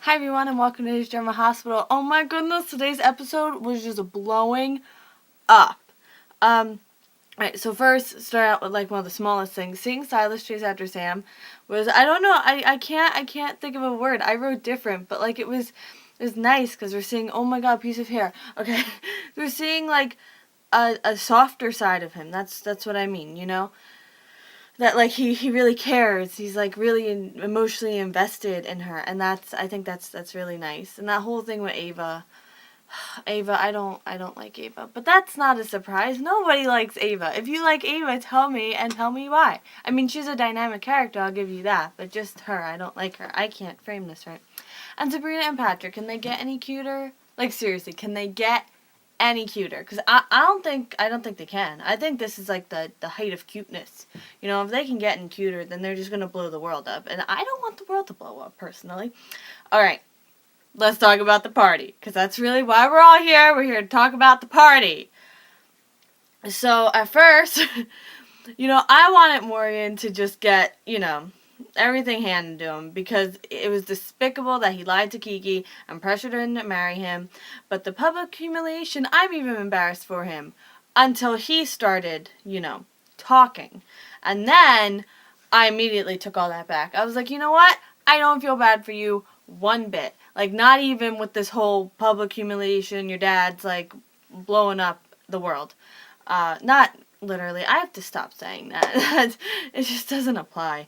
Hi everyone and welcome to His German Hospital. Oh my goodness, today's episode was just blowing up. Right, so first start out with like one of the smallest things. Seeing Silas chase after Sam was I don't know, I can't think of a word. I wrote different, but like it was nice because we're seeing, oh my god, piece of hair. Okay. We're seeing like a softer side of him. That's what I mean, you know? That like he really cares. He's like really emotionally invested in her, and I think that's really nice. And that whole thing with Ava, I don't like Ava, but that's not a surprise. Nobody likes Ava. If you like Ava, tell me and tell me why. I mean, she's a dynamic character, I'll give you that, but just her, I don't like her. I can't frame this right. And Sabrina and Patrick, can they get any cuter? Like seriously, can they get any cuter? Because I don't think they can. I think this is like the height of cuteness. You know, if they can get any cuter, then they're just gonna blow the world up, and I don't want the world to blow up personally. All right, let's talk about the party, because that's really why we're all here. We're here to talk about the party. So at first, I wanted Morgan to just get, everything handed to him because it was despicable that he lied to Kiki and pressured her to marry him. But the public humiliation, I'm even embarrassed for him until he started, talking. And then I immediately took all that back. I was like, you know what? I don't feel bad for you one bit. Like, not even with this whole public humiliation, your dad's like blowing up the world. Not literally. I have to stop saying that. It just doesn't apply.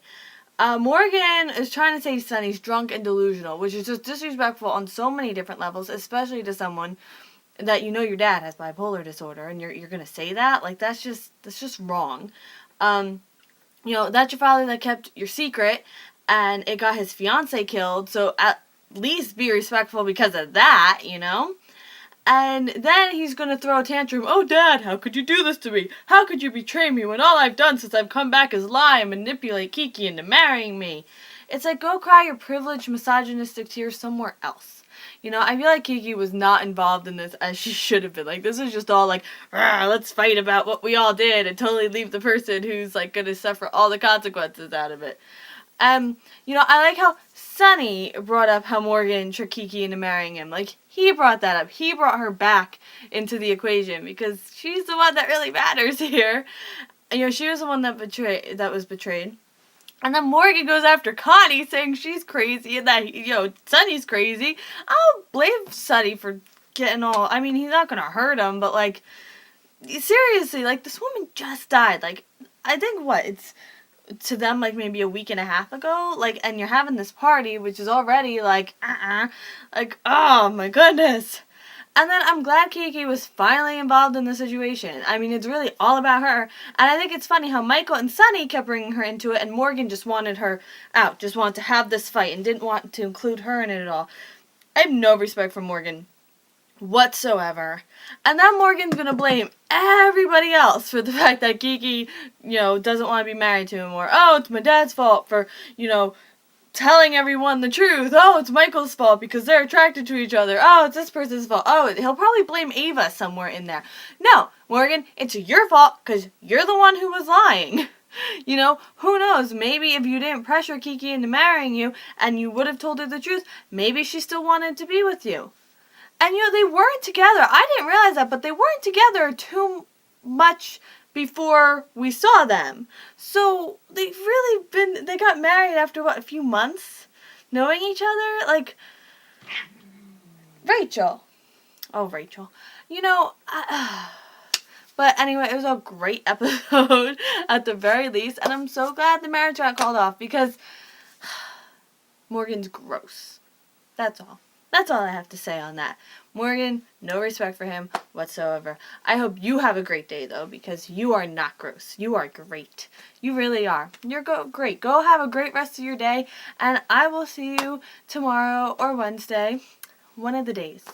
Morgan is trying to say Sonny's drunk and delusional, which is just disrespectful on so many different levels, especially to someone that your dad has bipolar disorder, and you're gonna say that. Like, that's just wrong. Um, that's your father that kept your secret, and it got his fiance killed. So at least be respectful because of that, And then he's gonna throw a tantrum. Oh, Dad, how could you do this to me? How could you betray me when all I've done since I've come back is lie and manipulate Kiki into marrying me? It's like, go cry your privileged, misogynistic tears somewhere else. I feel like Kiki was not involved in this as she should have been. Like, this is just all like, let's fight about what we all did and totally leave the person who's like gonna suffer all the consequences out of it. I like how Sonny brought up how Morgan tricked Kiki into marrying him. Like, he brought that up. He brought her back into the equation because she's the one that really matters here. And, she was the one that was betrayed. And then Morgan goes after Connie, saying she's crazy and that, Sonny's crazy. I'll blame Sonny for getting all... I mean, he's not going to hurt him, but, like, seriously, like, this woman just died. Like, I think, it's to them like maybe a week and a half ago, like, and you're having this party which is already like like, oh my goodness. And then I'm glad Kiki was finally involved in the situation. I mean, it's really all about her. And I think it's funny how Michael and Sonny kept bringing her into it, and Morgan just wanted her out, just wanted to have this fight and didn't want to include her in it at all. I have no respect for Morgan whatsoever. And then Morgan's gonna blame everybody else for the fact that Kiki, doesn't want to be married to him. Or, oh, it's my dad's fault for, telling everyone the truth. Oh, it's Michael's fault because they're attracted to each other. Oh, it's this person's fault. Oh, he'll probably blame Ava somewhere in there. No, Morgan, it's your fault because you're the one who was lying. Who knows? Maybe if you didn't pressure Kiki into marrying you and you would have told her the truth, maybe she still wanted to be with you. And, they weren't together. I didn't realize that, but they weren't together too much before we saw them. So, they got married after, a few months? Knowing each other? Like, Rachel. Oh, Rachel. But anyway, it was a great episode at the very least. And I'm so glad the marriage got called off because Morgan's gross. That's all. That's all I have to say on that. Morgan, no respect for him whatsoever. I hope you have a great day, though, because you are not gross. You are great. You really are. You're great. Go have a great rest of your day, and I will see you tomorrow or Wednesday, one of the days.